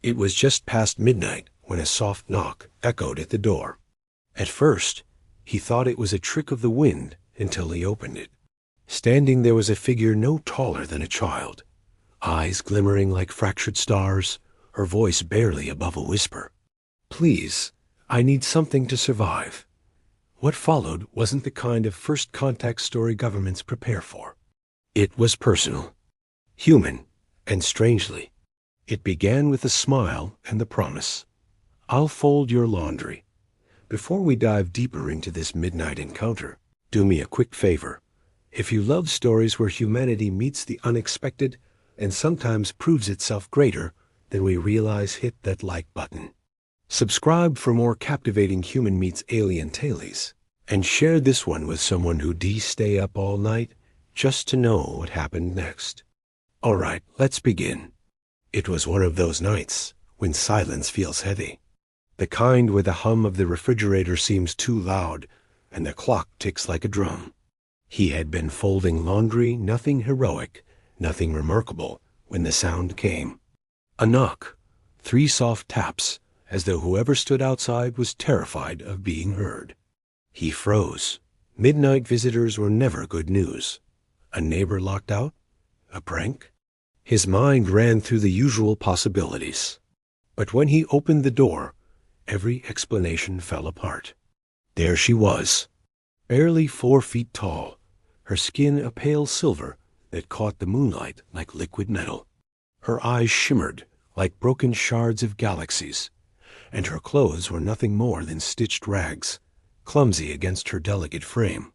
It was just past midnight when a soft knock echoed at the door. At first, he thought it was a trick of the wind until he opened it. Standing there was a figure no taller than a child, eyes glimmering like fractured stars, her voice barely above a whisper. "Please, I need something to survive." What followed wasn't the kind of first contact story governments prepare for. It was personal, human, and strangely, it began with a smile and the promise, "I'll fold your laundry." Before we dive deeper into this midnight encounter, do me a quick favor. If you love stories where humanity meets the unexpected and sometimes proves itself greater than we realize, hit that like button. Subscribe for more captivating human meets alien tales, and share this one with someone who stay up all night just to know what happened next. All right, let's begin. It was one of those nights when silence feels heavy. The kind where the hum of the refrigerator seems too loud and the clock ticks like a drum. He had been folding laundry, nothing heroic, nothing remarkable, when the sound came. A knock, 3 soft taps, as though whoever stood outside was terrified of being heard. He froze. Midnight visitors were never good news. A neighbor locked out? A prank? His mind ran through the usual possibilities. But when he opened the door, every explanation fell apart. There she was, barely 4 feet tall, her skin a pale silver that caught the moonlight like liquid metal. Her eyes shimmered like broken shards of galaxies, and her clothes were nothing more than stitched rags, clumsy against her delicate frame.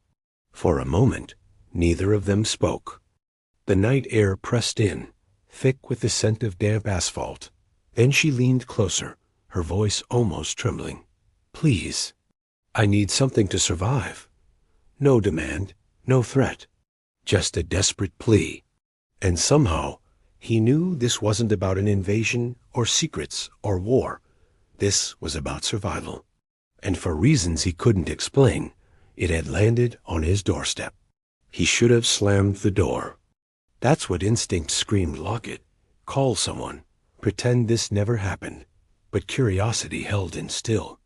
For a moment, neither of them spoke. The night air pressed in, thick with the scent of damp asphalt. Then she leaned closer, her voice almost trembling. "Please, I need something to survive." No demand, no threat, just a desperate plea. And somehow, he knew this wasn't about an invasion or secrets or war. This was about survival. And for reasons he couldn't explain, it had landed on his doorstep. He should have slammed the door. That's what instinct screamed, lock it, call someone, pretend this never happened. But curiosity held him still.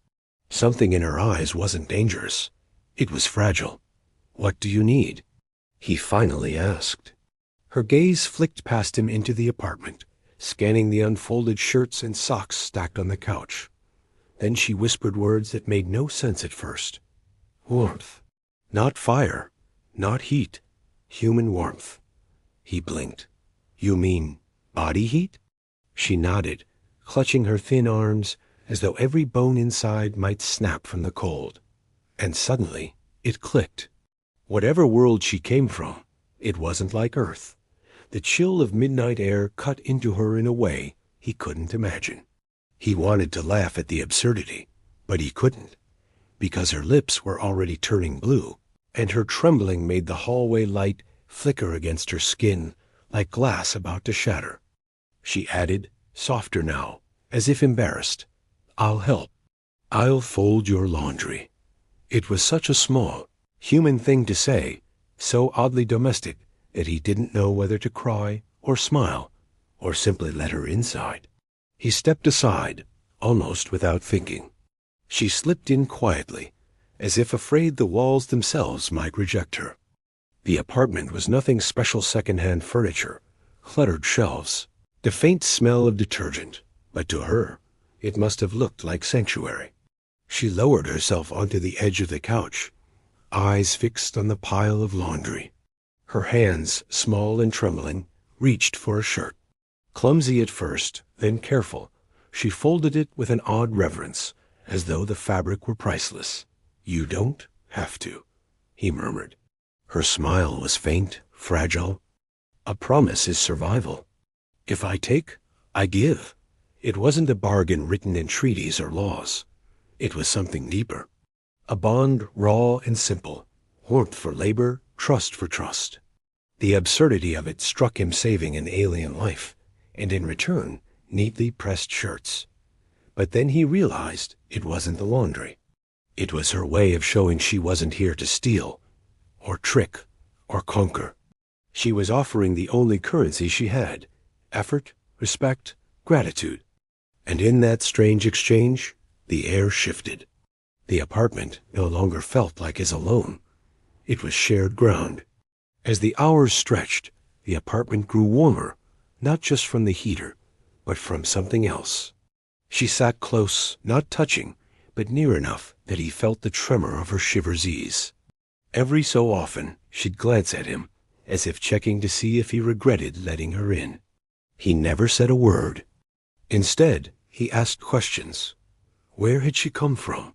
Something in her eyes wasn't dangerous. It was fragile. "What do you need?" he finally asked. Her gaze flicked past him into the apartment, scanning the unfolded shirts and socks stacked on the couch. Then she whispered words that made no sense at first. "Warmth. Not fire. Not heat. Human warmth." He blinked. "You mean body heat?" She nodded, clutching her thin arms as though every bone inside might snap from the cold. And suddenly, it clicked. Whatever world she came from, it wasn't like Earth. The chill of midnight air cut into her in a way he couldn't imagine. He wanted to laugh at the absurdity, but he couldn't, because her lips were already turning blue, and her trembling made the hallway light flicker against her skin like glass about to shatter. She added, softer now, as if embarrassed, "I'll help. I'll fold your laundry." It was such a small, human thing to say, so oddly domestic that he didn't know whether to cry or smile or simply let her inside. He stepped aside, almost without thinking. She slipped in quietly, as if afraid the walls themselves might reject her. The apartment was nothing special: second-hand furniture, cluttered shelves, the faint smell of detergent, but to her, it must have looked like sanctuary. She lowered herself onto the edge of the couch, eyes fixed on the pile of laundry. Her hands, small and trembling, reached for a shirt. Clumsy at first, then careful, she folded it with an odd reverence, as though the fabric were priceless. "You don't have to," he murmured. Her smile was faint, fragile. "A promise is survival. If I take, I give." It wasn't a bargain written in treaties or laws. It was something deeper. A bond raw and simple, warmth for labor, trust for trust. The absurdity of it struck him, saving an alien life, and in return, neatly pressed shirts. But then he realized it wasn't the laundry. It was her way of showing she wasn't here to steal, or trick, or conquer. She was offering the only currency she had: effort, respect, gratitude. And in that strange exchange, the air shifted. The apartment no longer felt like his alone. It was shared ground. As the hours stretched, the apartment grew warmer, not just from the heater, but from something else. She sat close, not touching, but near enough that he felt the tremor of her shiver's ease. Every so often, she'd glance at him, as if checking to see if he regretted letting her in. He never said a word. Instead, he asked questions. Where had she come from?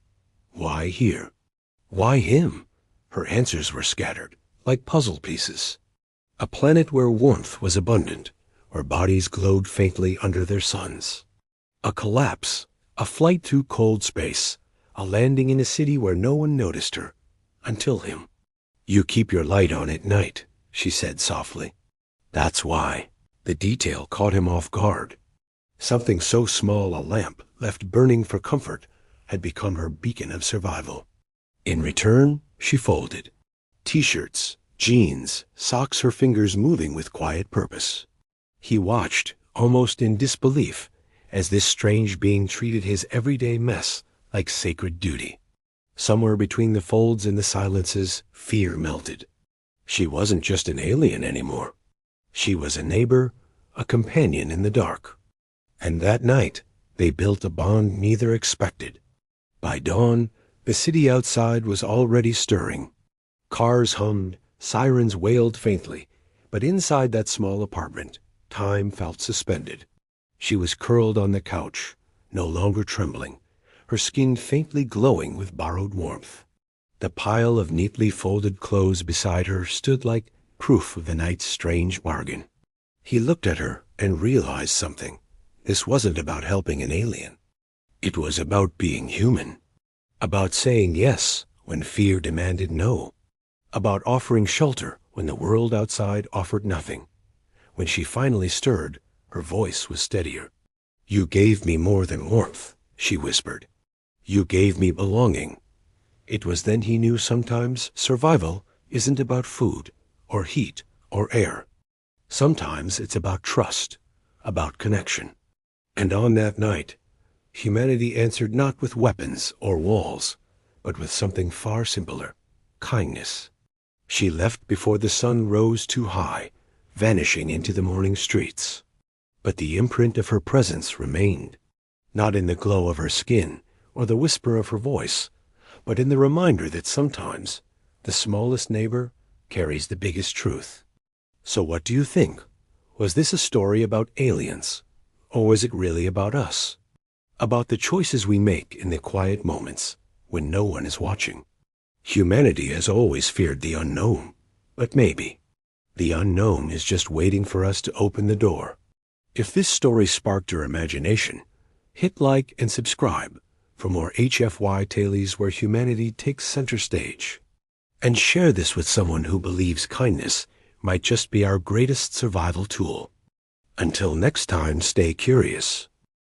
Why here? Why him? Her answers were scattered, like puzzle pieces. A planet where warmth was abundant, where bodies glowed faintly under their suns. A collapse, a flight through cold space, a landing in a city where no one noticed her, until him. You keep your light on at night, she said softly. That's why. The detail caught him off guard. Something so small a lamp, left burning for comfort, had become her beacon of survival. In return, she folded. T-shirts, jeans, socks, her fingers moving with quiet purpose. He watched, almost in disbelief, as this strange being treated his everyday mess like sacred duty. Somewhere between the folds and the silences, fear melted. She wasn't just an alien anymore. She was a neighbor, a companion in the dark. And that night, they built a bond neither expected. By dawn, the city outside was already stirring. Cars hummed, sirens wailed faintly, but inside that small apartment, time felt suspended. She was curled on the couch, no longer trembling, her skin faintly glowing with borrowed warmth. The pile of neatly folded clothes beside her stood like proof of the night's strange bargain. He looked at her and realized something. This wasn't about helping an alien. It was about being human. About saying yes when fear demanded no. About offering shelter when the world outside offered nothing. When she finally stirred, her voice was steadier. You gave me more than warmth, she whispered. You gave me belonging. It was then he knew sometimes survival isn't about food or heat or air. Sometimes it's about trust, about connection. And on that night, humanity answered not with weapons or walls, but with something far simpler, kindness. She left before the sun rose too high, vanishing into the morning streets. But the imprint of her presence remained, not in the glow of her skin or the whisper of her voice, but in the reminder that sometimes the smallest neighbor carries the biggest truth. So what do you think? Was this a story about aliens? Or was it really about us? About the choices we make in the quiet moments when no one is watching? Humanity has always feared the unknown, but maybe the unknown is just waiting for us to open the door. If this story sparked your imagination, hit like and subscribe for more HFY tales where humanity takes center stage. And share this with someone who believes kindness might just be our greatest survival tool. Until next time, stay curious.